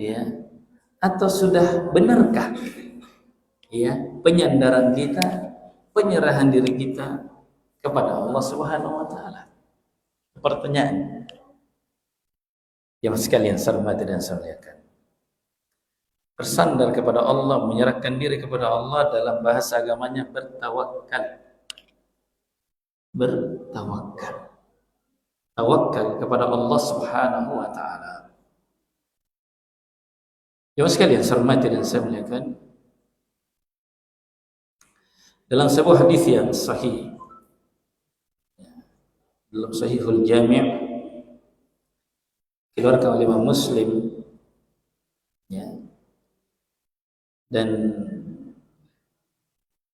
ya, atau sudah benarkah ya penyandaran kita, penyerahan diri kita kepada Allah Subhanahu wa taala? Pertanyaan yang sekalian saya hormati dan saya muliakan. Bersandar kepada Allah, menyerahkan diri kepada Allah, dalam bahasa agamanya bertawakal. Bertawakal. Tawakal kepada Allah Subhanahu wa taala. Yang sekalian saya hormati dan saya muliakan, dalam sebuah hadis yang sahih, dalam Sahihul Jami' dikeluarkan oleh Imam Muslim, ya, dan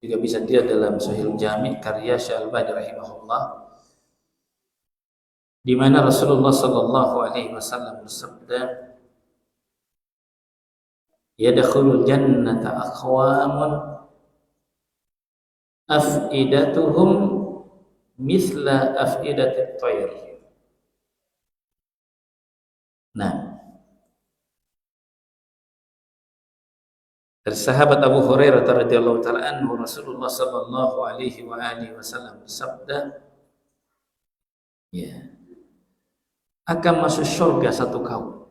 juga bisa dilihat dalam Sahihul Jami' karya Syekh Al-Albani rahimahullah, di mana Rasulullah sallallahu alaihi wasallam bersabda, "Yadkhulul jannata aqwamun afidatuhum mithla afidatit tayr." Nah, dari sahabat Abu Hurairah radhiyallahu taala anhu, Rasulullah sallallahu alaihi wasallam bersabda, ya, akan masuk surga satu kaum,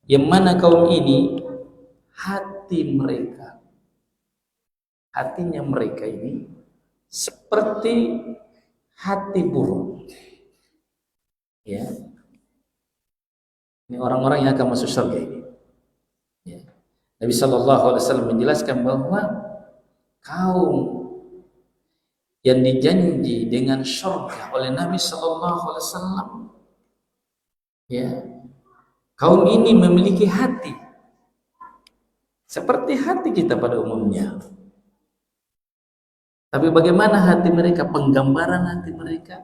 yang mana kaum ini hatinya mereka ini seperti hati burung. Ya, ini orang-orang yang akan masuk surga ini. Ya. Nabi Shallallahu Alaihi Wasallam menjelaskan bahwa kaum yang dijanji dengan surga oleh Nabi Shallallahu Alaihi Wasallam, ya, kaum ini memiliki hati seperti hati kita pada umumnya. Tapi bagaimana hati mereka, penggambaran hati mereka,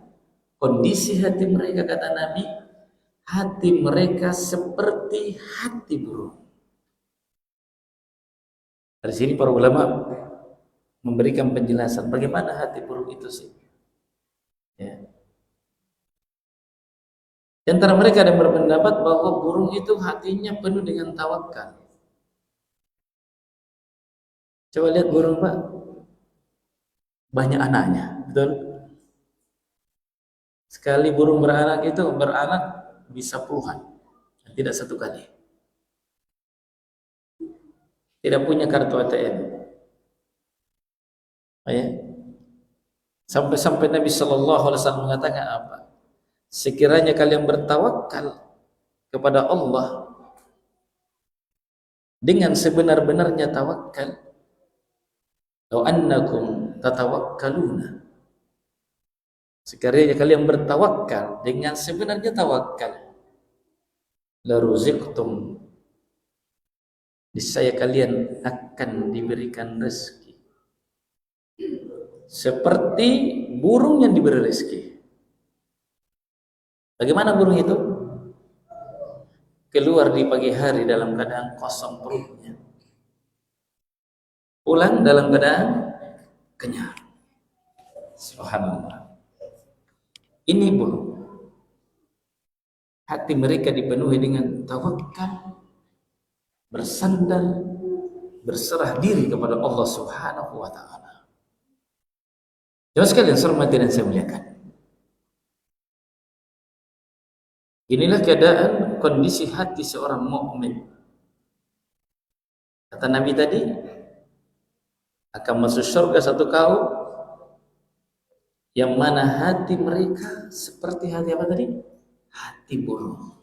kondisi hati mereka, kata Nabi, hati mereka seperti hati burung. Dari sini para ulama memberikan penjelasan bagaimana hati burung itu sih. Ya. Di antara mereka ada yang berpendapat bahwa burung itu hatinya penuh dengan tawakal. Coba lihat burung, Pak. Banyak anaknya, betul? Sekali burung beranak itu beranak bisa puluhan, tidak satu kali. Tidak punya kartu ATM. Ya. Sampai-sampai Nabi Shallallahu Alaihi Wasallam mengatakan apa? Sekiranya kalian bertawakal kepada Allah dengan sebenar-benarnya tawakal, law annakum tatawakkaluna, sekiranya kalian bertawakal dengan sebenarnya tawakal, la ruziqtum, niscaya kalian akan diberikan rezeki seperti burung yang diberi rezeki. Bagaimana burung itu? Keluar di pagi hari dalam keadaan kosong perutnya, pulang dalam keadaan kenyang. Subhanallah. Ini burung, hati mereka dipenuhi dengan tawakal, bersandar, berserah diri kepada Allah Subhanahu wa taala. Jemaah sekalian saya hormati dan saya muliakan, inilah keadaan kondisi hati seorang mukmin. Kata Nabi tadi, akan masuk surga satu kaum yang mana hati mereka seperti hati apa tadi? Hati burung.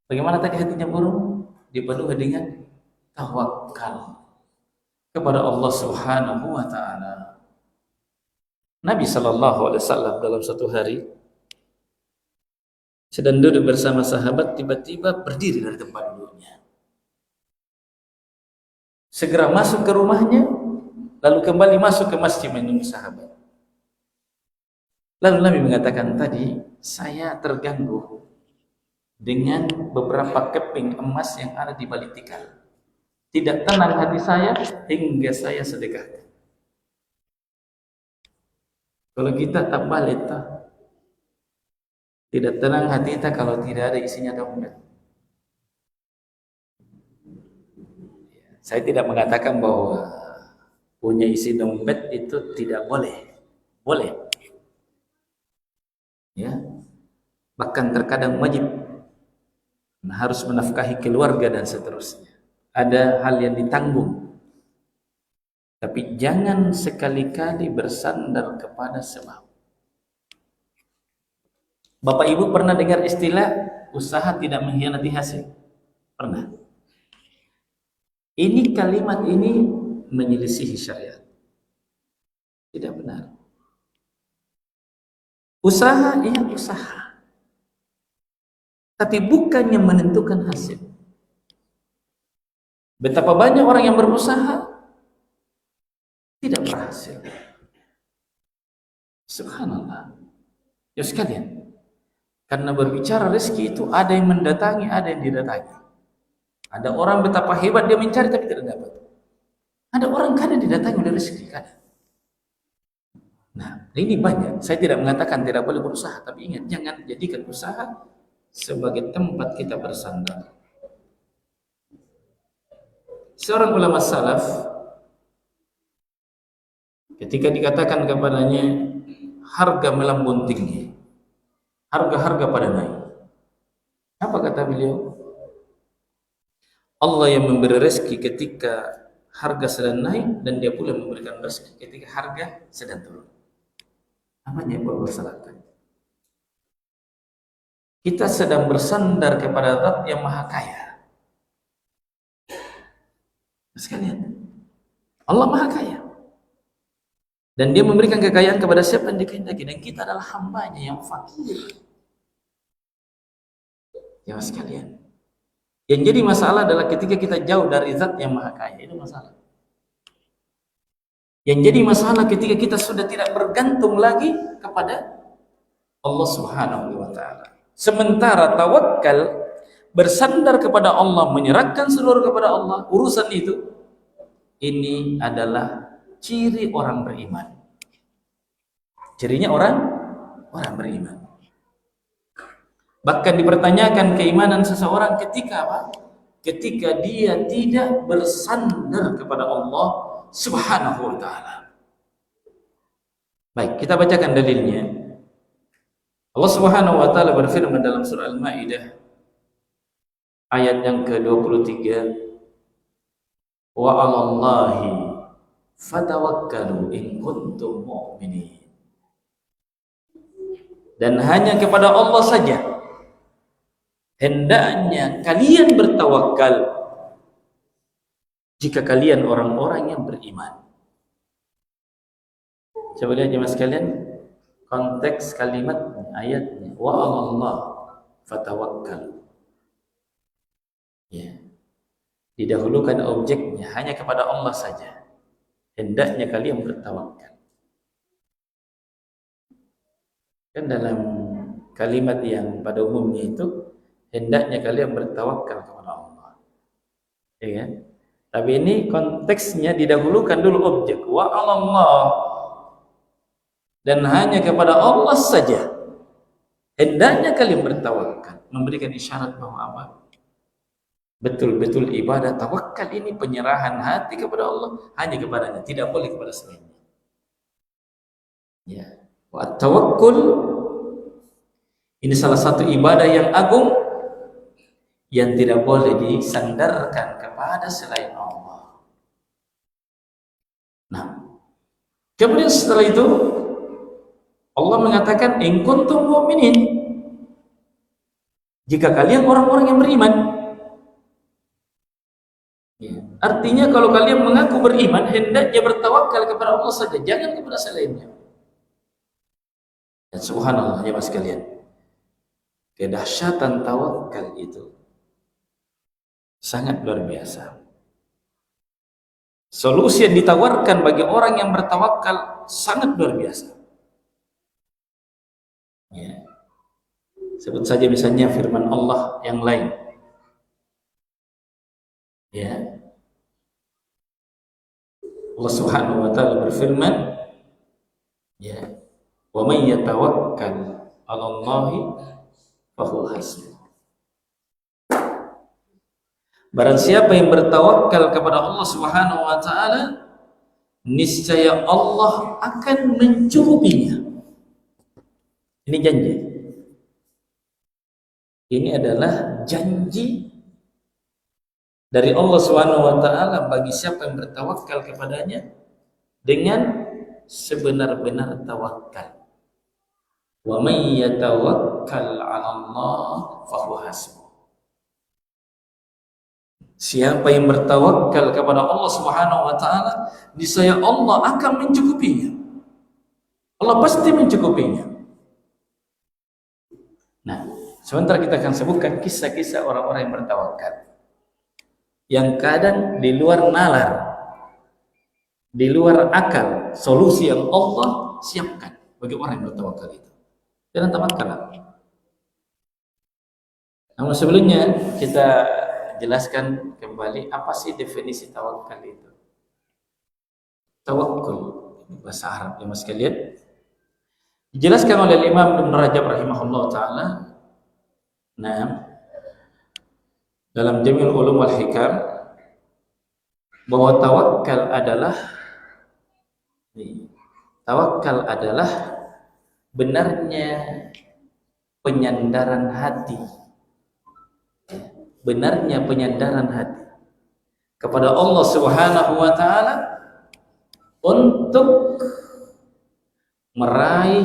Bagaimana tadi hatinya burung? Dipenuhi dengan tawakal kepada Allah Subhanahu wa taala. Nabi sallallahu alaihi wasallam dalam satu hari sedang duduk bersama sahabat, tiba-tiba berdiri dari tempat duduknya. Segera masuk ke rumahnya, lalu kembali masuk ke masjid menunggu sahabat. Lalu Nabi mengatakan, tadi saya terganggu dengan beberapa keping emas yang ada di balik tikar. Tidak tenang hati saya hingga saya sedekahkan. Kalau kita tak balik, tidak tenang hati kita kalau tidak ada isinya dompet. Saya tidak mengatakan bahwa punya isi dompet itu tidak boleh. Boleh. Ya. Bahkan terkadang wajib. Harus menafkahi keluarga dan seterusnya. Ada hal yang ditanggung. Tapi jangan sekali-kali bersandar kepada sebab. Bapak Ibu pernah dengar istilah usaha tidak mengkhianati hasil? Pernah? Ini kalimat ini menyelisihi syariat. Tidak benar. Usaha, iya usaha. Tapi bukan yang menentukan hasil. Betapa banyak orang yang berusaha tidak berhasil. Subhanallah. Ya sekalian. Karena berbicara rezeki itu ada yang mendatangi, ada yang didatangi. Ada orang betapa hebat dia mencari tapi tidak dapat. Ada orang kadang didatangi oleh rezeki kadang. Nah, ini banyak. Saya tidak mengatakan tidak boleh berusaha, tapi ingat jangan jadikan usaha sebagai tempat kita bersandar. Seorang ulama salaf ketika dikatakan kepadanya harga melambung tinggi, harga-harga pada naik. Apa kata beliau? Allah yang memberi rezeki ketika harga sedang naik dan dia pula memberikan rezeki ketika harga sedang turun. Namanya bersalahkan. Kita sedang bersandar kepada Zat yang Maha Kaya. Sekalian, Allah Maha Kaya. Dan dia memberikan kekayaan kepada siapa yang dikehendaki. Dan kita adalah hambanya yang fakir. Ya sekalian. Yang jadi masalah adalah ketika kita jauh dari Zat yang Maha Kaya. Itu masalah. Yang jadi masalah ketika kita sudah tidak bergantung lagi kepada Allah Subhanahu wa Ta'ala. Sementara tawakal, bersandar kepada Allah, menyerahkan seluruh kepada Allah, urusan itu, ini adalah ciri orang beriman. Cirinya orang beriman. Bahkan dipertanyakan keimanan seseorang ketika apa? Ketika dia tidak bersandar kepada Allah Subhanahu wa Ta'ala. Baik, kita bacakan dalilnya. Allah Subhanahu wa Ta'ala berfirman dalam surah Al-Maidah ayat yang ke-23, wa 'alallahi fatawakkalu in kuntum mu'minin. Dan hanya kepada Allah saja hendaknya kalian bertawakal jika kalian orang-orang yang beriman. Coba lihat jemaah sekalian konteks kalimat ayatnya, wa 'alallah fatawakkal. Ya. Didahulukan objeknya, hanya kepada Allah saja hendaknya kalian bertawakal. Kan dalam kalimat yang pada umumnya itu hendaknya kalian bertawakal kepada Allah. Ya kan? Tapi ini konteksnya didahulukan dulu objek, wa 'alallah. Dan hanya kepada Allah saja hendaknya kalian bertawakal, memberikan isyarat bahwa apa? Betul-betul ibadah tawakal ini penyerahan hati kepada Allah hanya kepadanya, tidak boleh kepada selainnya. Ya, wa tawakkul ini salah satu ibadah yang agung yang tidak boleh disandarkan kepada selain Allah. Nah, kemudian setelah itu Allah mengatakan in kuntum mu'minin, jika kalian orang-orang yang beriman. Ya. Artinya kalau kalian mengaku beriman, hendaknya bertawakal kepada Allah saja, jangan kepada selainnya. Dan subhanallah ya mas sekalian, kedahsyatan tawakal itu sangat luar biasa. Solusi yang ditawarkan bagi orang yang bertawakal sangat luar biasa. Ya. Sebut saja misalnya firman Allah yang lain. Ya. Allah Subhanahu wa Ta'ala berfirman, ya, wa may yatawakkal 'ala Allahi fa huwa hasbuh. Barang siapa yang bertawakal kepada Allah Subhanahu wa taala, niscaya Allah akan mencukupinya. Ini janji. Ini adalah janji dari Allah Subhanahu wa taala bagi siapa yang bertawakal kepadanya dengan sebenar-benar tawakal. Wa may yatawakkal 'ala Allah fa huwa hasbuh. Siapa yang bertawakal kepada Allah Subhanahu wa taala, niscaya Allah akan mencukupinya. Allah pasti mencukupinya. Nah, sebentar kita akan sebutkan kisah-kisah orang-orang yang bertawakal. Yang kadang di luar nalar, di luar akal, solusi yang Allah siapkan bagi orang yang bertawakal itu. Jangan tawakal. Namun sebelumnya kita jelaskan kembali apa sih definisi tawakal itu. Tawakkul bahasa Arab ya Mas kalian. Dijelaskan oleh Imam Ibn Rajab rahimahullah taala. Nah, dalam Jami'ul Ulum wal Hikam bahwa tawakal adalah benarnya penyandaran hati. Benarnya penyandaran hati kepada Allah Subhanahu wa taala untuk meraih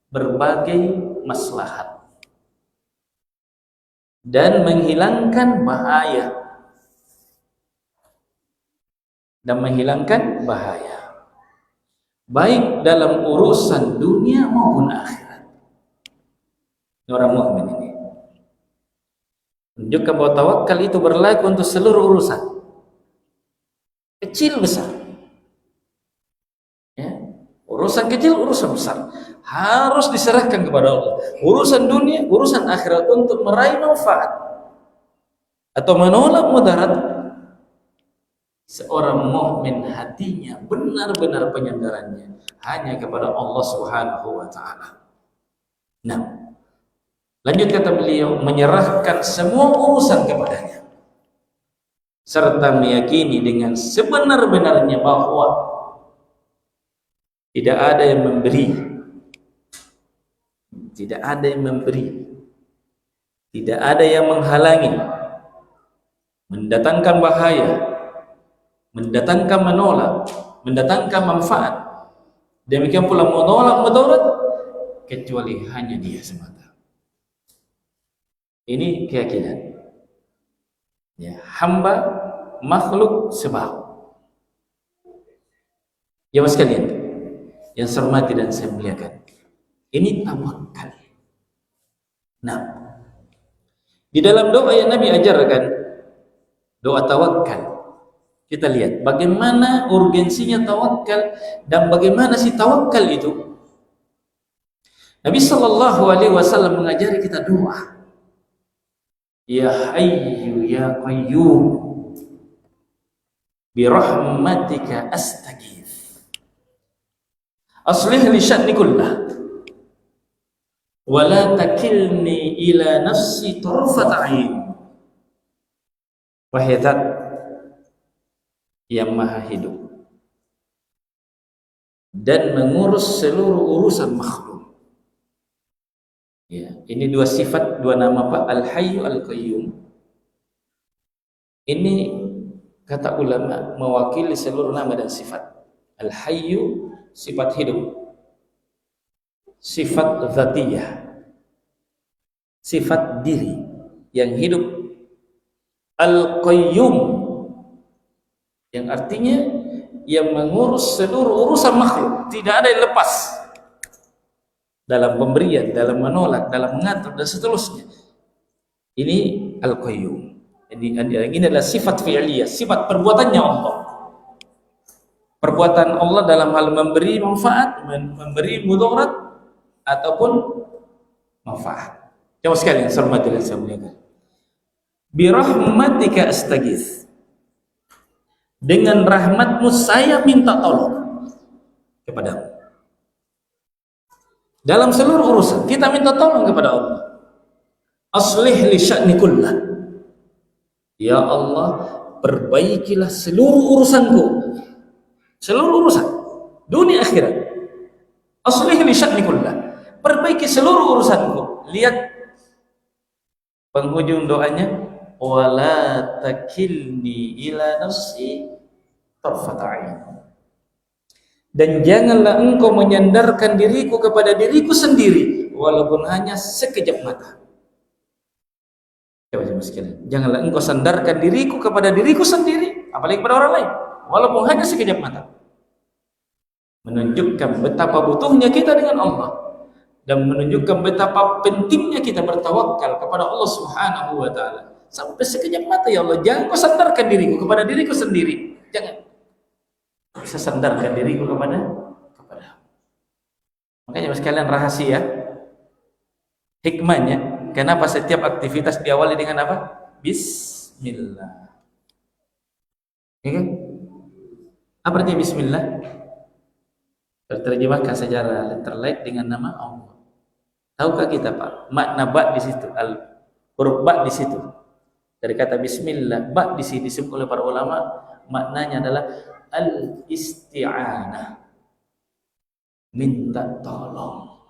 berbagai maslahat dan menghilangkan bahaya baik dalam urusan dunia maupun akhirat. Orang mukmin ini menunjukkan bahwa tawakal itu berlaku untuk seluruh urusan, kecil besar. Ya, urusan kecil, urusan besar harus diserahkan kepada Allah. Urusan dunia, urusan akhirat untuk meraih manfaat atau menolak mudarat, seorang mukmin hatinya benar-benar penyandarannya hanya kepada Allah Subhanahu wa taala. Nah, lanjut kata beliau, menyerahkan semua urusan kepadanya serta meyakini dengan sebenar-benarnya bahwa tidak ada yang memberi, tidak ada yang menghalangi, mendatangkan bahaya, mendatangkan menolak, mendatangkan manfaat, demikian pula menolak mudarat, kecuali hanya Dia semata. Ini keyakinan ya, hamba makhluk sebab. Ya mas sekalian yang saya hormati dan saya muliakan, ini tawakal. Nah, di dalam doa yang Nabi ajarkan, doa tawakal, kita lihat bagaimana urgensinya tawakal dan bagaimana si tawakal itu. Nabi sallallahu alaihi wasallam mengajari kita doa. Ya Hayyu ya Qayyum bi rahmatika astaghith aslih li sya'ni kullah wa la takilni ila nafsi tarfat 'ain. Wahai Zat yang maha hidup dan mengurus seluruh urusan makhluk. Ya, ini dua sifat, dua nama Pak, Al-Hayyu Al-Qayyum. Ini kata ulama mewakili seluruh nama dan sifat. Al-Hayyu sifat hidup, sifat dzatiyah, sifat diri yang hidup. Al-Qayyum yang artinya yang mengurus seluruh urusan makhluk, tidak ada yang lepas dalam pemberian, dalam menolak, dalam mengatur dan seterusnya. Ini Al-Qayyum. Ini adalah sifat fi'liyah, sifat perbuatannya Allah. Perbuatan Allah dalam hal memberi manfaat, memberi mudarat ataupun manfaat. Jemaah sekalian, saya hormati dan saya muliakan. Bi rahmatika astaghits. Dengan rahmatmu saya minta tolong kepadamu. Dalam seluruh urusan kita minta tolong kepada Allah. Aslih li sya'ni kullah. Ya Allah, perbaikilah seluruh urusanku, seluruh urusan dunia akhirat. Aslih li sya'ni kullah, perbaiki seluruh urusanku. Lihat penghujung doanya, wala takilni ila nafsi tarfata ain. Dan janganlah engkau menyandarkan diriku kepada diriku sendiri walaupun hanya sekejap mata. Coba sekalian, janganlah engkau sandarkan diriku kepada diriku sendiri, apalagi kepada orang lain, walaupun hanya sekejap mata. Menunjukkan betapa butuhnya kita dengan Allah dan menunjukkan betapa pentingnya kita bertawakal kepada Allah Subhanahu wa taala. Sampai sekejap mata, ya Allah, jangan kau sandarkan diriku kepada diriku sendiri. Jangan. Bisa sandarkan diriku kepada. Makanya sekalian rahasia hikmahnya, kenapa setiap aktivitas diawali dengan apa? Bismillah. Ya kan? Apa artinya bismillah? Terjemahkan secara letterlight dengan nama Allah. Tahukah kita, Pak, makna ba di situ, huruf ba di situ. Dari kata bismillah, ba di sini disebut oleh para ulama maknanya adalah al-isti'anah. Minta tolong,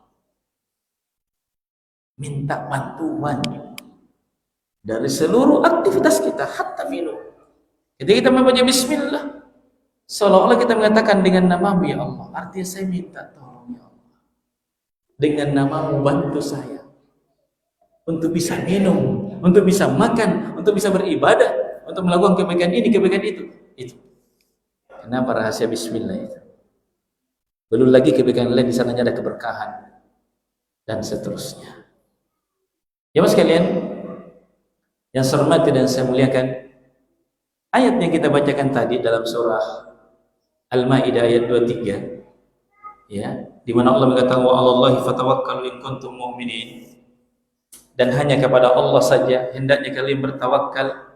minta bantuan dari seluruh aktivitas kita, hatta minum. Ketika kita membaca bismillah, seolah-olah kita mengatakan dengan namamu ya Allah, artinya saya minta tolong ya Allah, dengan namamu bantu saya untuk bisa minum, untuk bisa makan, untuk bisa beribadah, untuk melakukan kebaikan ini, kebaikan itu. Kenapa rahasia bismillah itu? Belum lagi kebaikan lain, di sananya ada keberkahan dan seterusnya. Ya mas sekalian, yang saya hormati dan saya muliakan, ayat yang kita bacakan tadi dalam surah Al-Maidah ayat 23, ya, di mana Allah mengatakan wa 'alallahi fatawakkalu in kuntum mu'minin, dan hanya kepada Allah saja hendaknya kalian bertawakal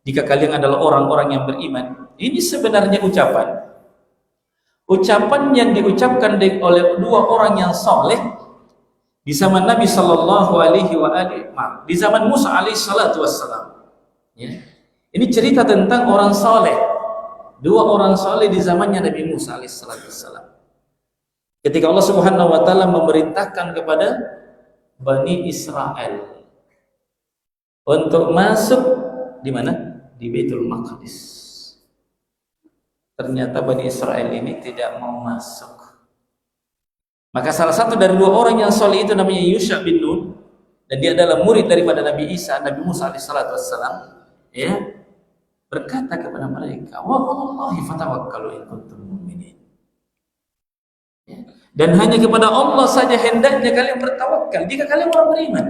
jika kalian adalah orang-orang yang beriman. Ini sebenarnya ucapan yang diucapkan oleh dua orang yang soleh di zaman Nabi Sallallahu Alaihi Wasallam, di zaman Musa Alaihi Salatu Wassalam. Ya. Ini cerita tentang orang soleh, dua orang soleh di zamannya Nabi Musa Alaihi Salatu Wassalam. Ketika Allah Subhanahu Wa Taala memerintahkan kepada Bani Israel untuk masuk di mana? Di Baitul Maqdis. Ternyata Bani Israel ini tidak mau masuk. Maka salah satu dari dua orang yang soleh itu namanya Yusha bin Nun, dan dia adalah murid daripada Nabi Isa, Nabi Musa alaihissalatu wassalam, ya, berkata kepada mereka, wa 'alallahi fatawakkalu in kuntum mu'minin. Ya. Dan hanya kepada Allah saja hendaknya kalian bertawakal jika kalian orang beriman.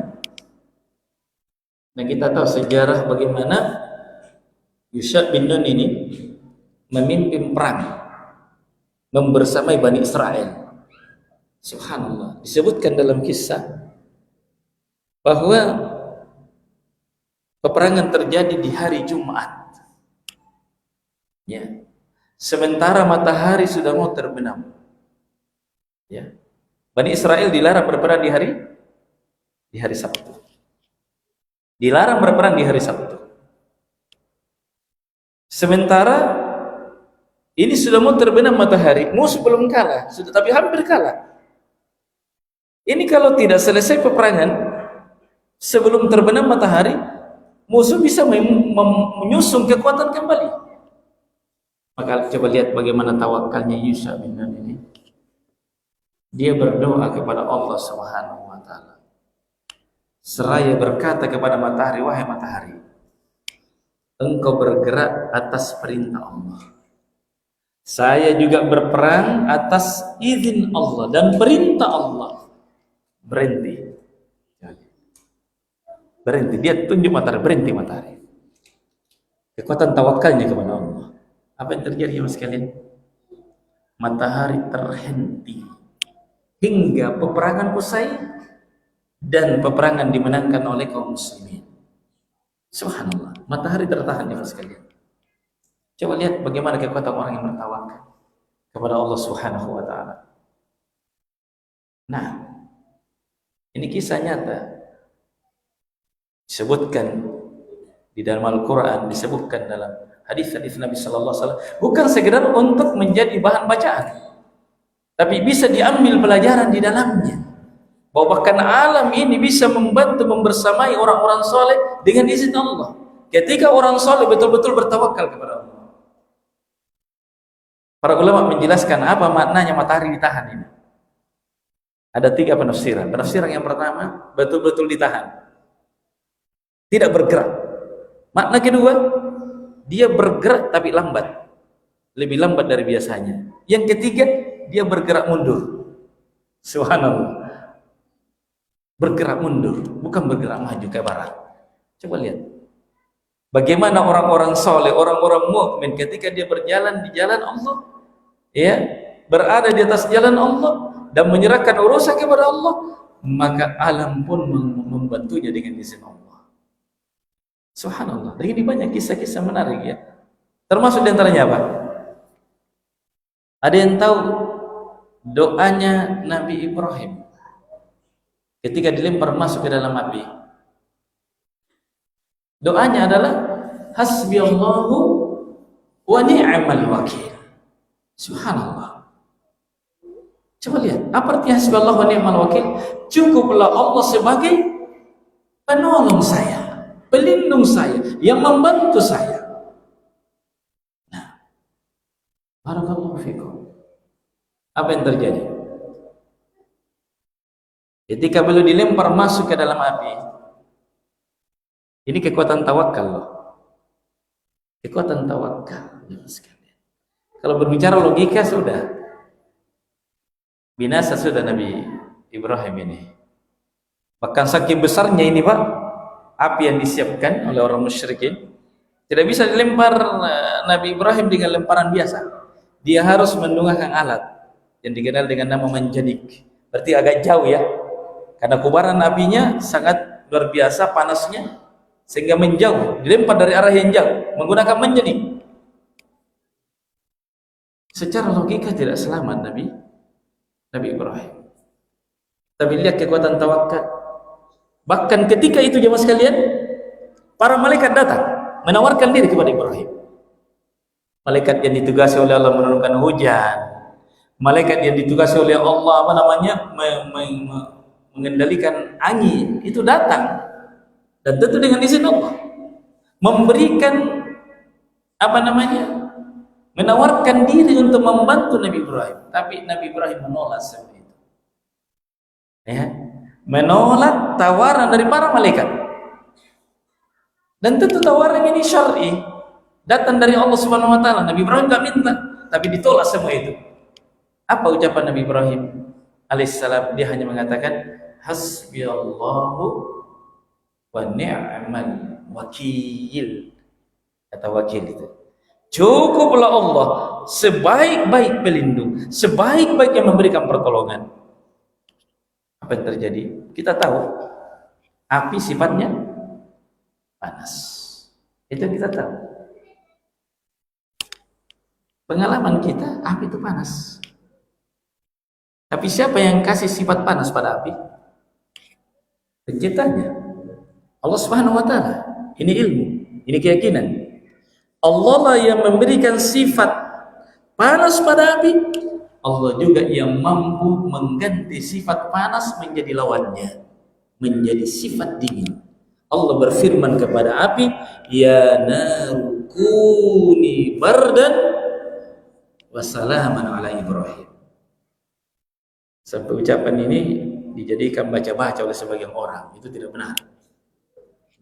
Dan kita tahu sejarah bagaimana Yusha bin Nun ini memimpin perang membersamai Bani Israel. Subhanallah, disebutkan dalam kisah bahwa peperangan terjadi di hari Jumat, ya, sementara matahari sudah mau terbenam, ya. Bani Israel dilarang berperang di hari Sabtu, dilarang berperang di hari Sabtu. Sementara ini sudah mau terbenam matahari, musuh belum kalah, sudah tapi hampir kalah. Ini kalau tidak selesai peperangan sebelum terbenam matahari, musuh bisa menyusun kekuatan kembali. Maka coba lihat bagaimana tawakalnya Yusha bin Nun ini. Dia berdoa kepada Allah Subhanahu wa taala. Seraya berkata kepada matahari, wahai matahari, engkau bergerak atas perintah Allah. Saya juga berperang atas izin Allah dan perintah Allah. Berhenti. Dia tunjuk matahari, berhenti matahari. Kekuatan tawakalnya kepada Allah. Apa yang terjadi mas sekalian? Matahari terhenti hingga peperangan usai dan peperangan dimenangkan oleh kaum muslimin. Subhanallah, matahari tertahan ya mas sekalian. Coba lihat bagaimana kekuatan orang yang bertawakal kepada Allah Subhanahu wa taala. Nah, ini kisah nyata disebutkan Di dalam Al-Quran disebutkan dalam hadis-hadis Nabi Sallallahu Alaihi Wasallam bukan sekedar untuk menjadi bahan bacaan, tapi bisa diambil pelajaran di dalamnya. Bahwa bahkan alam ini bisa membantu membersamai orang-orang soleh dengan izin Allah. Ketika orang soleh betul-betul bertawakal kepada Allah. Para ulama menjelaskan apa maknanya matahari ditahan ini. Ada 3 penafsiran. Penafsiran yang pertama, betul-betul ditahan, tidak bergerak. Makna kedua, dia bergerak tapi lambat, lebih lambat dari biasanya. Yang ketiga, dia bergerak mundur. Subhanallah. Bergerak mundur, bukan bergerak maju ke barat. Coba lihat bagaimana orang-orang soleh, orang-orang mukmin ketika dia berjalan di jalan Allah, ya, berada di atas jalan Allah dan menyerahkan urusan kepada Allah, maka alam pun membantunya dengan izin Allah. Subhanallah. Dan ini banyak kisah-kisah menarik ya. Termasuk diantaranya apa? Ada yang tahu doanya Nabi Ibrahim ketika dilempar masuk ke dalam api? Doanya adalah hasbiyallahu wa ni'mal wakil. Subhanallah. Coba lihat, apa arti hasbiyallahu wa ni'mal wakil? Cukuplah Allah sebagai penolong saya, pelindung saya, yang membantu saya. Nah, barakallahu fikum. Apa yang terjadi? Ketika beliau dilempar masuk ke dalam api, ini kekuatan tawakal loh. Kekuatan tawakal. Kalau berbicara logika sudah binasa sudah Nabi Ibrahim ini. Bahkan saking besarnya ini Pak, api yang disiapkan oleh orang musyrikin, tidak bisa dilempar Nabi Ibrahim dengan lemparan biasa. Dia harus menunggahkan alat yang dikenal dengan nama manjanik. Berarti agak jauh ya. Karena kobaran apinya sangat luar biasa panasnya, sehingga menjauh, dilempar dari arah yang jauh menggunakan manjanik. Secara logika tidak selamat Nabi Ibrahim. Tapi lihat kekuatan tawakal. Bahkan ketika itu jemaah sekalian, para malaikat datang menawarkan diri kepada Ibrahim. Malaikat yang ditugasi oleh Allah menurunkan hujan, malaikat yang ditugasi oleh Allah mengendalikan angin, itu datang dan tentu dengan izin Allah, memberikan menawarkan diri untuk membantu Nabi Ibrahim. Tapi Nabi Ibrahim menolak semua itu, ya, menolak tawaran dari para malaikat. Dan tentu tawaran ini syar'i, datang dari Allah Subhanahu wa taala. Nabi Ibrahim enggak minta, tapi ditolak semua itu. Apa ucapan Nabi Ibrahim alaihissalam? Dia hanya mengatakan hasbiyallahu wa ni'mal wakil. Kata wakil itu, cukuplah Allah sebaik-baik pelindung, sebaik-baik yang memberikan pertolongan. Apa yang terjadi? Kita tahu api sifatnya panas. Itu kita tahu. Pengalaman kita, api itu panas. Tapi siapa yang kasih sifat panas pada api? Penciptanya, Allah Subhanahu wa taala. Ini ilmu, ini keyakinan. Allah lah yang memberikan sifat panas pada api. Allah juga yang mampu mengganti sifat panas menjadi lawannya, menjadi sifat dingin. Allah berfirman kepada api, ya narukuni bardan wa salaman ala Ibrahim. Sampai ucapan ini dijadikan baca-baca oleh sebagian orang. Itu tidak benar.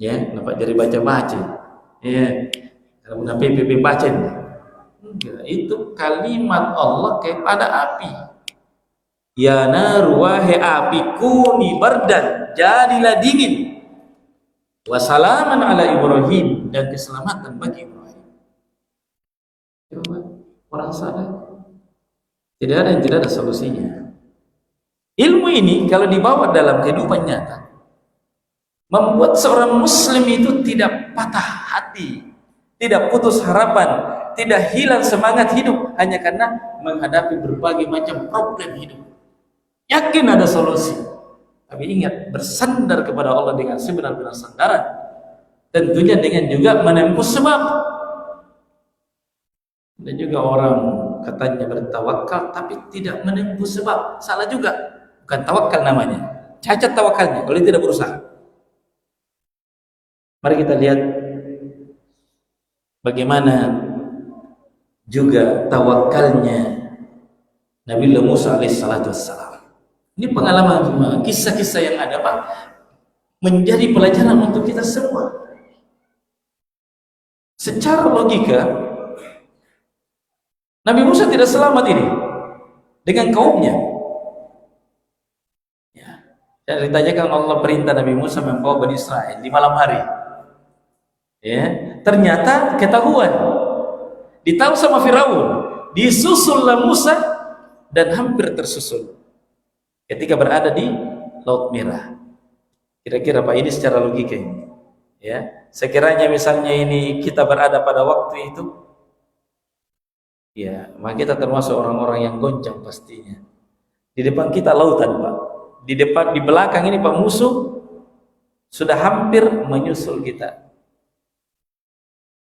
Ya, kenapa jadi baca-baca? Ya, kenapa PPP baca? Itu kalimat Allah kepada api. Ya naru wahai api kuni bardan, jadilah dingin. Wassalaman ala Ibrahim, dan keselamatan bagi Ibrahim. Coba orang salah. Tidak ada yang tidak ada solusinya. Ilmu ini kalau dibawa dalam kehidupan nyata, membuat seorang muslim itu tidak patah hati, tidak putus harapan, tidak hilang semangat hidup hanya karena menghadapi berbagai macam problem hidup. Yakin ada solusi, tapi ingat, bersandar kepada Allah dengan sebenar-benar sandaran, tentunya dengan juga menempuh sebab. Dan juga orang katanya bertawakal tapi tidak menempuh sebab, salah juga. Bukan tawakal namanya, cacat tawakalnya kalau tidak berusaha. Mari kita lihat bagaimana juga tawakalnya Nabi Musa alaihissalatu wassalam. Ini pengalaman, kisah-kisah yang ada, Pak, menjadi pelajaran untuk kita semua. Secara logika, Nabi Musa tidak selamat ini dengan kaumnya. Ya. Dan ditanyakan Allah perintah Nabi Musa membawa Bani Israel di malam hari. Ya, ternyata ketahuan, ditahu sama Firaun, disusullah Musa dan hampir tersusul ketika berada di Laut Merah. Kira-kira Pak, ini secara logika ini. Ya, sekiranya misalnya ini kita berada pada waktu itu, ya, maka kita termasuk orang-orang yang goncang pastinya. Di depan kita lautan, Pak. Di belakang ini Pak, musuh sudah hampir menyusul kita.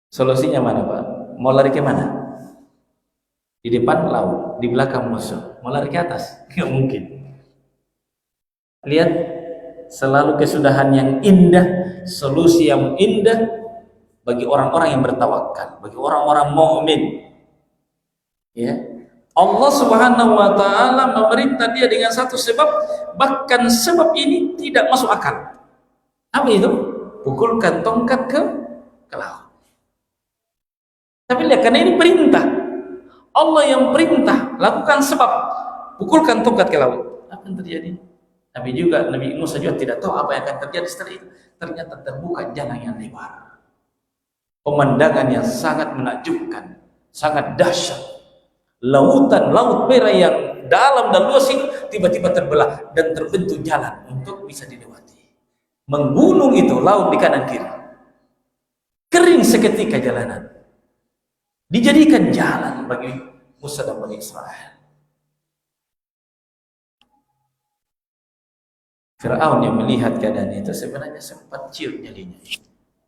Solusinya mana, Pak? Mau lari ke mana? Di depan laut, di belakang musuh. Mau lari ke atas? Nggak mungkin. Lihat, selalu kesudahan yang indah, solusi yang indah bagi orang-orang yang bertawakal, bagi orang-orang mukmin. Ya, Allah Subhanahu wa taala memerintah dia dengan satu sebab, bahkan sebab ini tidak masuk akal. Apa itu? Pukulkan tongkat ke laut. Tapi lihat, karena ini perintah Allah yang perintah, lakukan sebab, pukulkan tongkat ke laut. Apa yang terjadi? Nabi Musa juga tidak tahu apa yang akan terjadi setelah itu. Ternyata terbuka jalan yang lebar, pemandangan yang sangat menakjubkan, sangat dahsyat. Laut merah yang dalam dan luas itu tiba-tiba terbelah dan terbentuk jalan untuk bisa dilewati. Menggunung itu laut di kanan kiri, kering seketika jalanan, dijadikan jalan bagi Musa dan Bani Israel. Firaun yang melihat keadaan itu sebenarnya sempat ciut nyalinya.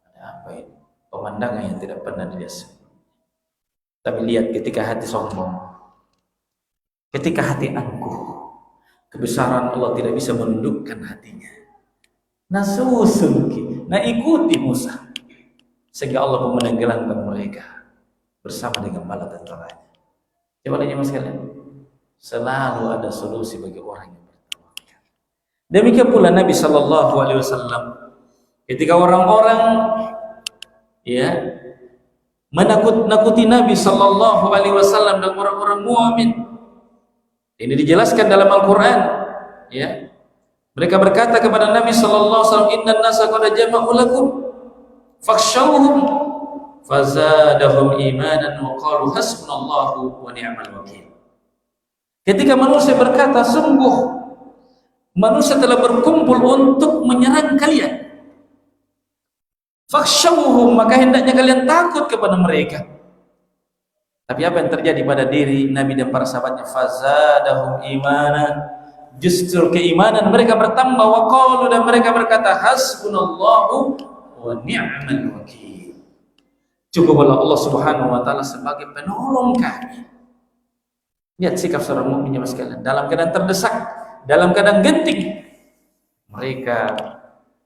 Ada apa ini? Pemandangan yang tidak pernah dilihat sebelumnya. Tapi lihat, ketika hati sombong, ketika hati angkuh, kebesaran Allah tidak bisa menundukkan hatinya. Nah ikuti Musa, sehingga Allah pun menenggelamkan mereka bersama dengan bala tentaranya. Coba lihat Mas sekalian, selalu ada solusi bagi orang yang bertawakal. Demikian pula Nabi Shallallahu Alaihi Wasallam, ketika orang-orang menakut-nakuti Nabi Shallallahu Alaihi Wasallam dan orang-orang mu'min, ini dijelaskan dalam Al-Quran. Ya, mereka berkata kepada Nabi Shallallahu Alaihi Wasallam, Inna nasa qad jama'u lakum fakhshawhum fazadahum imanan wa qalu hasbunallahu wa ni'mal wakil. Ketika manusia berkata, sungguh manusia telah berkumpul untuk menyerang kalian, fakhshawhum, maka hendaknya kalian takut kepada mereka. Tapi apa yang terjadi pada diri Nabi dan para sahabatnya? Fazadahum imanan, justru keimanan mereka bertambah. Wa qalu, dan mereka berkata, hasbunallahu wa ni'mal wakil. Cukuplah Allah Subhanahu wa taala sebagai penolong kami. Lihat sikap seorang mukmin sekalian, dalam keadaan terdesak, dalam keadaan genting, mereka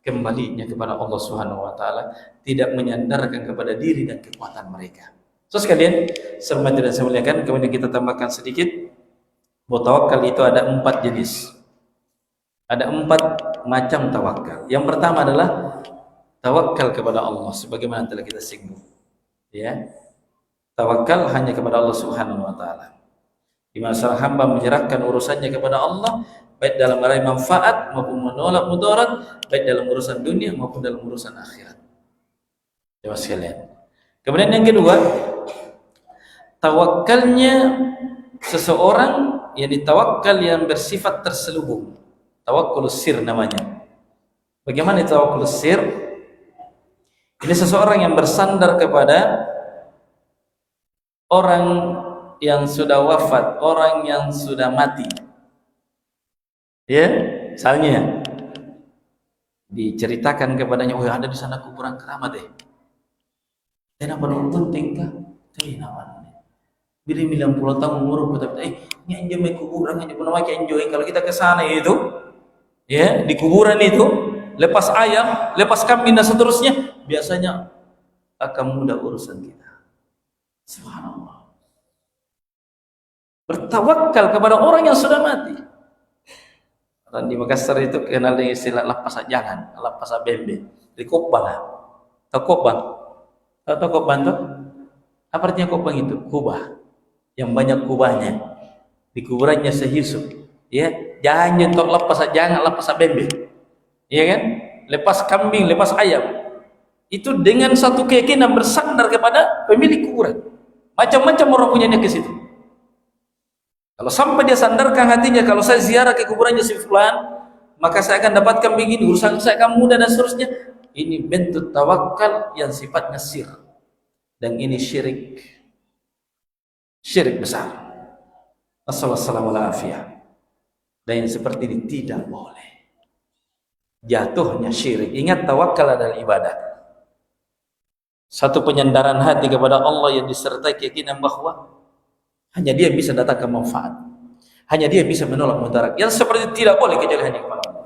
kembalinya kepada Allah Subhanahu wa taala, tidak menyandarkan kepada diri dan kekuatan mereka. So sekalian, semua tidak saya muliakan, kemudian kita tambahkan sedikit bahwa tawakal itu ada 4 jenis. Ada 4 macam tawakal. Yang pertama adalah tawakal kepada Allah, sebagaimana telah kita singgung. Ya, tawakal hanya kepada Allah Subhanahu wa taala, di mana seorang hamba menyerahkan urusannya kepada Allah, baik dalam meraih manfaat maupun menolak mudarat, baik dalam urusan dunia maupun dalam urusan akhirat. Jemaah sekalian. Kemudian yang kedua, tawakalnya seseorang yang ditawakal yang bersifat terselubung. Tawakulus sir namanya. Bagaimana tawakulus sir? Ini seseorang yang bersandar kepada orang yang sudah wafat, orang yang sudah mati. Ya, misalnya diceritakan kepadanya, oh ada di sana kuburan keramat deh. Kenapa dong penting kah? Tapi namanya. Bila 90 tahun umur tapi ini enjoy main kuburan aja pun namanya enjoy. Kalau kita ke sana itu, ya di kuburan itu, lepas ayam, lepas kambing dan seterusnya, biasanya akan mudah urusan kita. Subhanallah. Bertawakal kepada orang yang sudah mati. Dan di Makassar itu kenal dengan istilah lapas jangan, lapas bembe. Di Kopbang. Tahu Kopbang? Tahu Kopbang tuh? Apa artinya Kopbang itu? Kubah. Yang banyak kubahnya. Di kuburannya sehisuk. Ya, jangan nyentok lapas jangan, lapas bembe. Iya kan? Lepas kambing, lepas ayam. Itu dengan satu keyakinan bersandar kepada pemilik kuburan. Macam-macam orang punyanya ke situ. Kalau sampai dia sandarkan hatinya, kalau saya ziarah ke kuburannya si fulan, maka saya akan dapatkan begini, urusan saya akan mudah dan seterusnya. Ini bentuk tawakal yang sifatnya sir. Dan ini syirik. Syirik besar. Assalamualaikum. Dan yang seperti ini tidak boleh. Jatuhnya syirik. Ingat, tawakal adalah ibadah. Satu penyandaran hati kepada Allah yang disertai keyakinan bahwa hanya dia bisa datangkan manfaat. Hanya dia bisa menolak mudarat. Yang seperti tidak boleh kecuali hanya kepada Allah.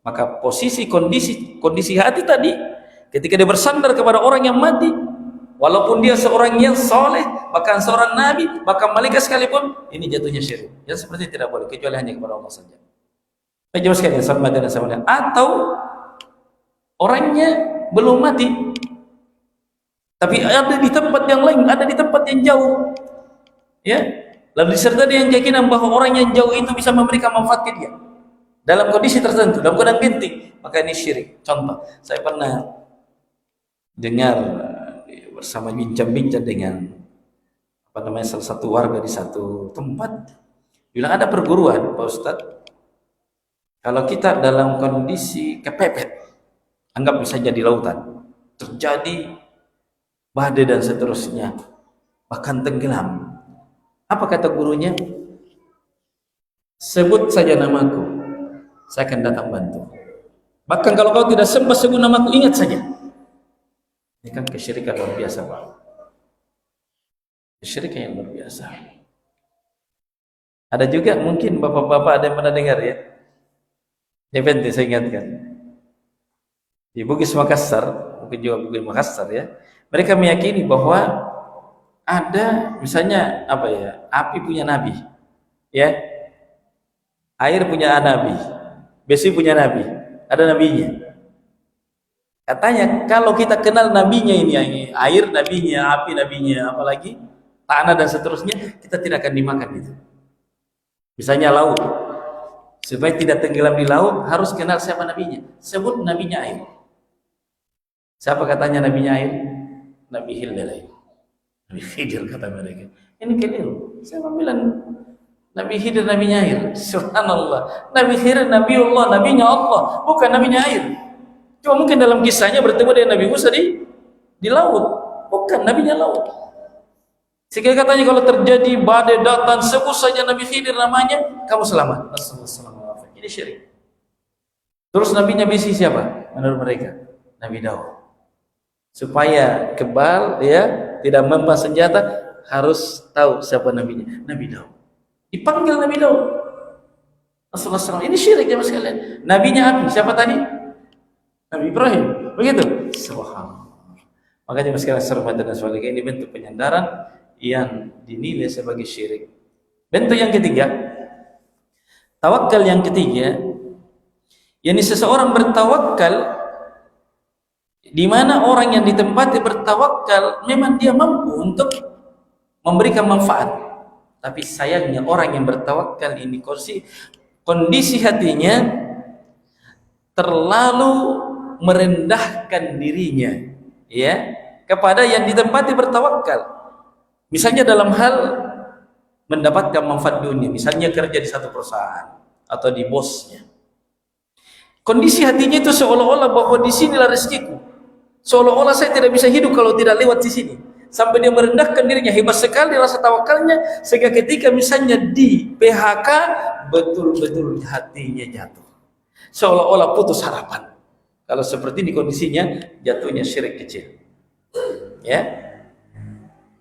Maka posisi kondisi hati tadi, ketika dia bersandar kepada orang yang mati, walaupun dia seorang yang soleh, bahkan seorang nabi, bahkan malaikat sekalipun, ini jatuhnya syirik. Yang seperti tidak boleh kecuali hanya kepada Allah saja. Baik sekalian, sama dan sama. Atau orangnya belum mati, tapi ada di tempat yang lain, ada di tempat yang jauh. Ya, lalu disertai dengan keyakinan bahwa orang yang jauh itu bisa memberikan manfaat ke dia dalam kondisi tertentu, dalam keadaan genting, maka ini syirik. Contoh, saya pernah dengar bersama bincang-bincang dengan salah satu warga di satu tempat, bilang ada perguruan, Pak Ustadz, kalau kita dalam kondisi kepepet, anggap misalnya di lautan, terjadi badai dan seterusnya, bahkan tenggelam. Apa kata gurunya? Sebut saja namaku, saya akan datang bantu. Bahkan kalau kau tidak sempat sebut namaku, ingat saja. Ini kan kesyirikan luar biasa, Pak. Kesyirikan yang luar biasa. Ada juga mungkin bapak-bapak ada yang pernah dengar ya. Ini penting saya ingatkan. Di Bugis Makassar, mungkin juga Bugis Makassar ya. Mereka meyakini bahwa ada misalnya apa ya, api punya nabi, ya, air punya nabi, besi punya nabi, ada nabinya. Katanya kalau kita kenal nabinya ini air nabinya, api nabinya, apalagi tanah dan seterusnya, kita tidak akan dimakan itu. Misalnya laut, supaya tidak tenggelam di laut harus kenal siapa nabinya. Sebut nabinya air. Siapa katanya nabinya air? Nabi Hilal. Nabi Khidir kata mereka. Ini keliru. Saya bilang Nabi Khidir nabinya air. Subhanallah. Nabi Khidir Nabiullah, nabinya Allah, bukan nabinya air. Cuma mungkin dalam kisahnya bertemu dengan Nabi Musa di laut, bukan nabinya laut. Sehingga katanya kalau terjadi badai datang, sebut saja Nabi Khidir namanya, kamu selamat. Assalamualaikum. Ini syirik. Terus nabinya besi siapa? Menurut mereka Nabi Daud. Supaya kebal ya, tidak membawa senjata, harus tahu siapa nabinya. Nabi Daud. Dipanggil Nabi Daud. Rasulullah. Ini syirik ya mas kalian. Nabinya api. Siapa tadi? Nabi Ibrahim. Begitu. Subhanallah. Makanya mas kalian serba dan sebagainya, ini bentuk penyandaran yang dinilai sebagai syirik. Bentuk yang ketiga, tawakal yang ketiga, yakni seseorang bertawakal di mana orang yang ditempati bertawakal memang dia mampu untuk memberikan manfaat, tapi sayangnya orang yang bertawakal ini kondisi hatinya terlalu merendahkan dirinya ya kepada yang ditempati bertawakal. Misalnya dalam hal mendapatkan manfaat dunia, misalnya kerja di satu perusahaan atau di bosnya, kondisi hatinya itu seolah-olah bahwa di sinilah rezekiku. Seolah-olah saya tidak bisa hidup kalau tidak lewat di sini. Sampai dia merendahkan dirinya, hebat sekali rasa tawakalnya, sehingga ketika misalnya di PHK, betul-betul hatinya jatuh. Seolah-olah putus harapan. Kalau seperti ini kondisinya, jatuhnya syirik kecil. Ya.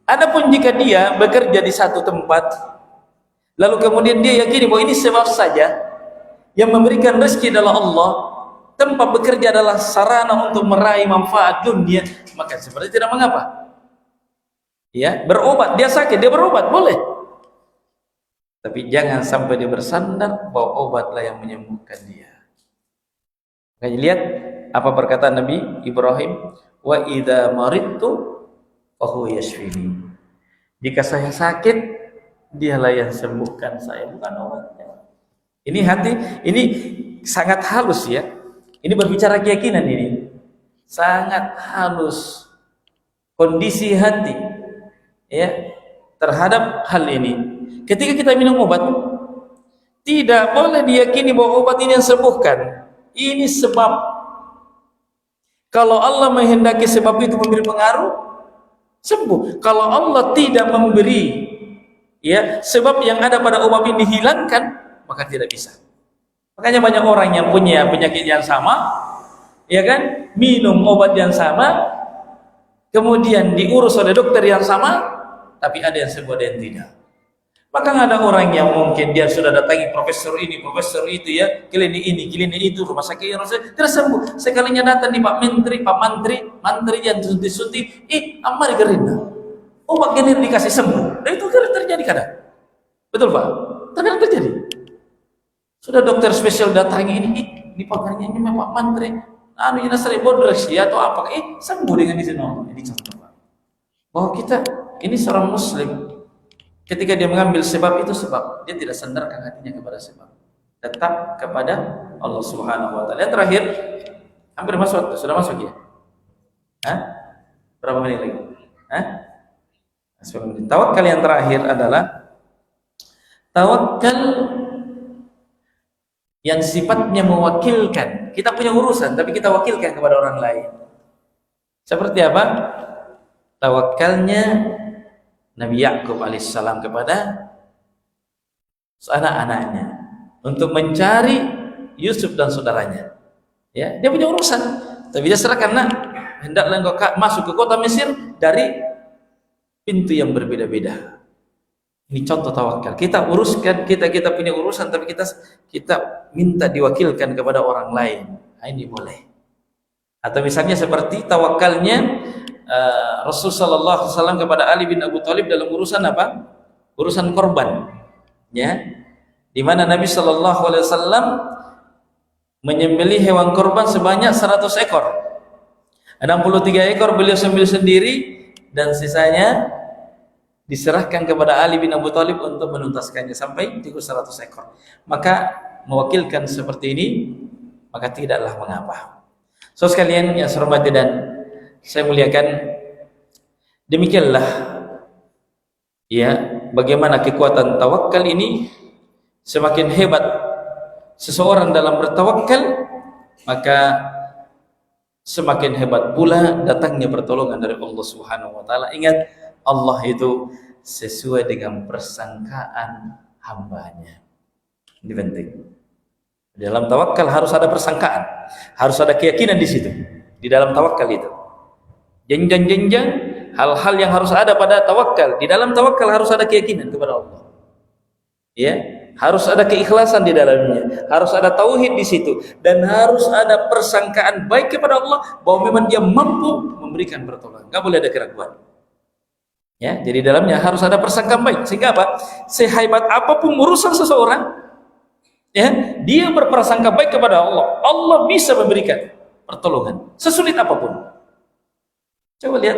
Adapun jika dia bekerja di satu tempat, lalu kemudian dia yakini bahwa ini sebab saja, yang memberikan rezeki adalah Allah, tempat bekerja adalah sarana untuk meraih manfaat dunia, maka seperti tidak mengapa. Ya, berobat, dia sakit, dia berobat, boleh. Tapi jangan sampai dia bersandar bahwa obatlah yang menyembuhkan dia. Makanya lihat apa perkataan Nabi Ibrahim, wa idza maridtu fa huwa yashfini. Jika saya sakit, dialah yang sembuhkan saya, bukan obatnya. Ini hati, ini sangat halus ya. Ini berbicara keyakinan ini. Sangat halus kondisi hati ya terhadap hal ini. Ketika kita minum obat, tidak boleh diyakini bahwa obat ini yang sembuhkan. Ini sebab. Kalau Allah menghendaki sebab itu memberi pengaruh, sembuh. Kalau Allah tidak memberi ya sebab yang ada pada obat ini dihilangkan, maka tidak bisa. Makanya banyak orang yang punya penyakit yang sama, ya kan, minum obat yang sama, kemudian diurus oleh dokter yang sama, tapi ada yang sembuh, ada yang tidak. Maka ada orang yang mungkin dia sudah datangi profesor ini, profesor itu ya, klinik ini, klinik itu, rumah sakit, tidak sembuh. Sekalinya datang di Pak Menteri, Pak Mantri yang disuntik, amari gerinda. Obat genir dikasih sembuh. Dan itu terjadi kadang. Betul Pak? Terkadang terjadi. Sudah dokter spesial datangi ini pakarnya ini Pak Mantri, anu ini nasari bodres ya atau apa, sembuh dengan izin Allah. Ini contoh Pak. Bahwa kita ini seorang muslim, ketika dia mengambil sebab itu sebab, dia tidak sandarkan hatinya kepada sebab, tetap kepada Allah Subhanahu wa taala. Yang terakhir, hampir masuk, sudah masuk ya? Hah? Berapa menit lagi? Hah? 10 menit. Tawakal yang terakhir adalah tawakal yang sifatnya mewakilkan. Kita punya urusan, tapi kita wakilkan kepada orang lain. Seperti apa? Tawakalnya Nabi Yakub alaihissalam kepada anak-anaknya untuk mencari Yusuf dan saudaranya. Ya, dia punya urusan, tapi dia serahkan, nak, hendaklah engkau masuk ke kota Mesir dari pintu yang berbeda-beda. Ini contoh tawakal. Kita uruskan, kita punya urusan, tapi kita minta diwakilkan kepada orang lain. Nah, ini boleh. Atau misalnya seperti tawakalnya Rasul sallallahu alaihi wasallam kepada Ali bin Abi Thalib dalam urusan apa? Urusan korban. Ya. Di mana Nabi sallallahu alaihi wasallam menyembelih hewan korban sebanyak 100 ekor. 63 ekor beliau sembelih sendiri dan sisanya diserahkan kepada Ali bin Abi Thalib untuk menuntaskannya sampai 100 ekor. Maka mewakilkan seperti ini, maka tidaklah mengapa. So sekalian yang saya hormati dan saya muliakan, demikianlah ya bagaimana kekuatan tawakal ini. Semakin hebat seseorang dalam bertawakal, maka semakin hebat pula datangnya pertolongan dari Allah Subhanahu wa taala. Ingat, Allah itu sesuai dengan persangkaan hambanya. Ini penting. Dalam tawakal harus ada persangkaan, harus ada keyakinan di situ. Di dalam tawakal itu, jenjang-jenjang hal-hal yang harus ada pada tawakal. Di dalam tawakal harus ada keyakinan kepada Allah. Ya, harus ada keikhlasan di dalamnya, harus ada tauhid di situ, dan harus ada persangkaan baik kepada Allah bahwa memang Dia mampu memberikan pertolongan. Enggak boleh ada keraguan. Ya, jadi dalamnya harus ada persangkaan baik. Sehingga apa? Sehebat apapun urusan seseorang, ya, dia berprasangka baik kepada Allah, Allah bisa memberikan pertolongan sesulit apapun. Coba lihat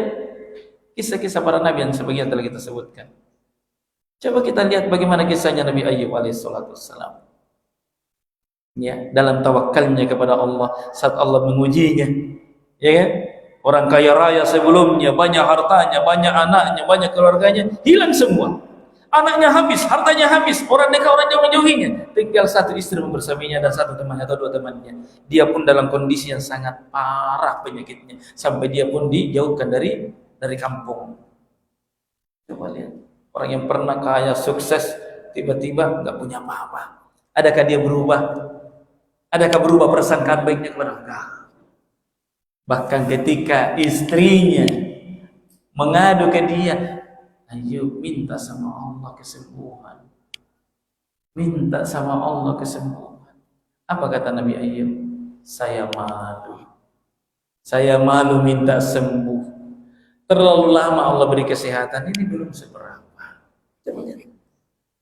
kisah-kisah para nabi yang sebagian telah kita sebutkan. Coba kita lihat bagaimana kisahnya Nabi Ayyub alaihissalam. Ya, dalam tawakalnya kepada Allah saat Allah mengujinya. Ya kan? Orang kaya raya sebelumnya, banyak hartanya, banyak anaknya, banyak keluarganya, hilang semua. Anaknya habis, hartanya habis, orang dekat, orang yang menjauhinya. Tinggal satu istri membersaminya dan satu temannya atau dua temannya. Dia pun dalam kondisi yang sangat parah penyakitnya, sampai dia pun dijauhkan dari kampung. Coba lihat, orang yang pernah kaya, sukses, tiba-tiba nggak punya apa-apa. Adakah dia berubah? Adakah berubah persangkaan baiknya kepada Allah? Bahkan ketika istrinya mengadu ke dia, Ayub minta sama Allah kesembuhan. Minta sama Allah kesembuhan. Apa kata Nabi Ayub? Saya malu. Saya malu minta sembuh. Terlalu lama Allah beri kesehatan, ini belum seberapa.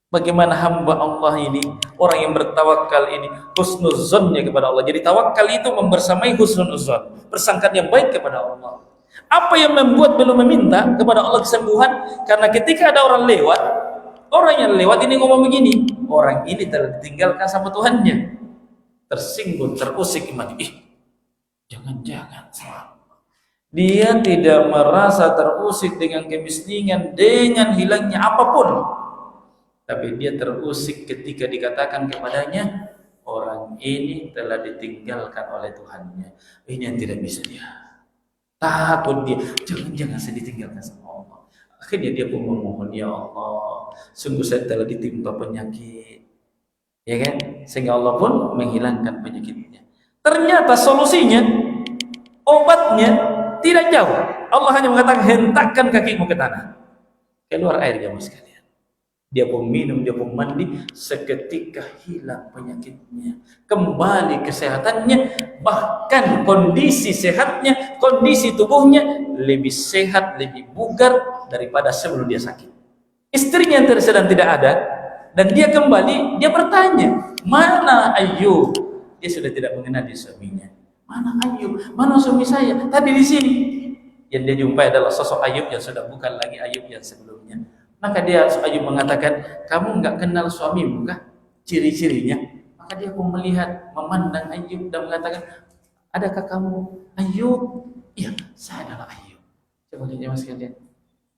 Bagaimana hamba Allah ini, orang yang bertawakal ini, husnuzonnya kepada Allah. Jadi tawakal itu membersamai husnuzon, persangkaan yang baik kepada Allah. Apa yang membuat belum meminta kepada Allah kesembuhan? Karena ketika ada orang lewat, orang yang lewat ini ngomong begini, orang ini telah ditinggalkan sama Tuhannya. Tersinggung, terusik iman. Jangan-jangan dia tidak merasa terusik dengan kemiskinan, dengan hilangnya apapun, tapi dia terusik ketika dikatakan kepadanya orang ini telah ditinggalkan oleh Tuhannya. Ini yang tidak bisa dia. Takut dia, jangan-jangan saya ditinggalkan sama Allah. Akhirnya dia pun memohon, ya Allah, sungguh saya telah ditimpa penyakit, ya kan? Sehingga Allah pun menghilangkan penyakitnya. Ternyata solusinya, obatnya tidak jauh. Allah hanya mengatakan, hentakkan kakimu ke tanah, keluar air jamaah sekalian. Dia pun minum, dia pun mandi, seketika hilang penyakitnya, kembali kesehatannya, bahkan kondisi sehatnya, kondisi tubuhnya lebih sehat, lebih bugar daripada sebelum dia sakit. Istrinya yang sedang tidak ada, dan dia kembali, dia bertanya, mana Ayub? Dia sudah tidak mengenali suaminya. Mana Ayub? Mana suami saya? Tadi di sini. Yang dia jumpai adalah sosok Ayub yang sudah bukan lagi Ayub yang sebelumnya. Maka dia Ayub mengatakan, kamu enggak kenal suamimu kah? Ciri-cirinya. Maka dia pun melihat, memandang Ayub dan mengatakan, adakah kamu Ayub? Iya, saya adalah Ayub. Coba lihat mas kalian,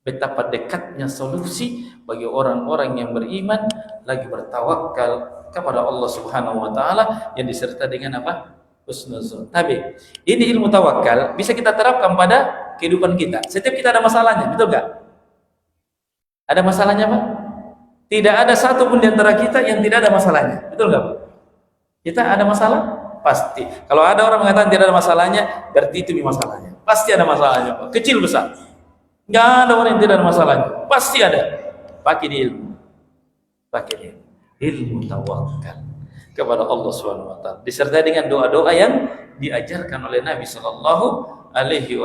betapa dekatnya solusi bagi orang-orang yang beriman, lagi bertawakal kepada Allah Subhanahu wa taala, yang disertai dengan apa? Husnuzon. Tapi ini ilmu tawakal bisa kita terapkan pada kehidupan kita. Setiap kita ada masalahnya, betul enggak? Ada masalahnya, Pak? Tidak ada satu pun di antara kita yang tidak ada masalahnya. Betul enggak, Pak? Kita ada masalah? Pasti. Kalau ada orang mengatakan tidak ada masalahnya, berarti itu masalahnya. Pasti ada masalahnya, Pak. Kecil besar. Enggak ada orang yang tidak ada masalahnya. Pasti ada. Pakai di ilmu. Pakai di ilmu tawakal kepada Allah Subhanahu wa taala, disertai dengan doa-doa yang diajarkan oleh Nabi sallallahu alaihi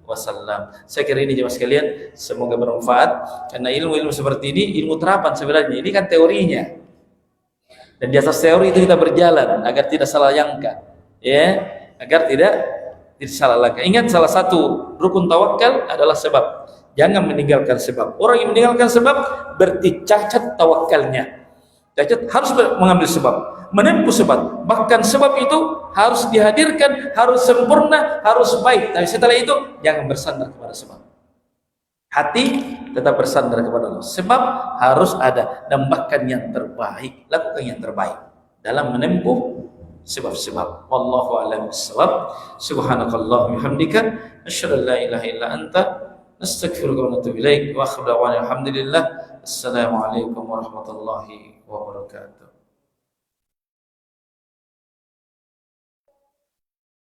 wasallam. Saya kira ini jemaah sekalian, semoga bermanfaat, karena ilmu-ilmu seperti ini ilmu terapan sebenarnya. Ini kan teorinya. Dan di atas teori itu kita berjalan agar tidak salah langkah, ya, agar tidak salah langkah. Ingat, salah satu rukun tawakal adalah sebab. Jangan meninggalkan sebab. Orang yang meninggalkan sebab berarti cacat tawakalnya. Cacat, harus mengambil sebab, menempuh sebab. Bahkan sebab itu harus dihadirkan, harus sempurna, harus baik. Tapi setelah itu jangan bersandar kepada sebab. Hati tetap bersandar kepada Allah. Sebab harus ada, dan bahkan yang terbaik, lakukan yang terbaik dalam menempuh sebab-sebab. Wallahu a'lam bissawab. Subhanakallahumma hamdika asyhadu an la ilaha illa anta nastaghfiruka wa natubu ilaik. Wa akhiru da'wana alhamdulillah. Assalamualaikum warahmatullahi wabarakatuh.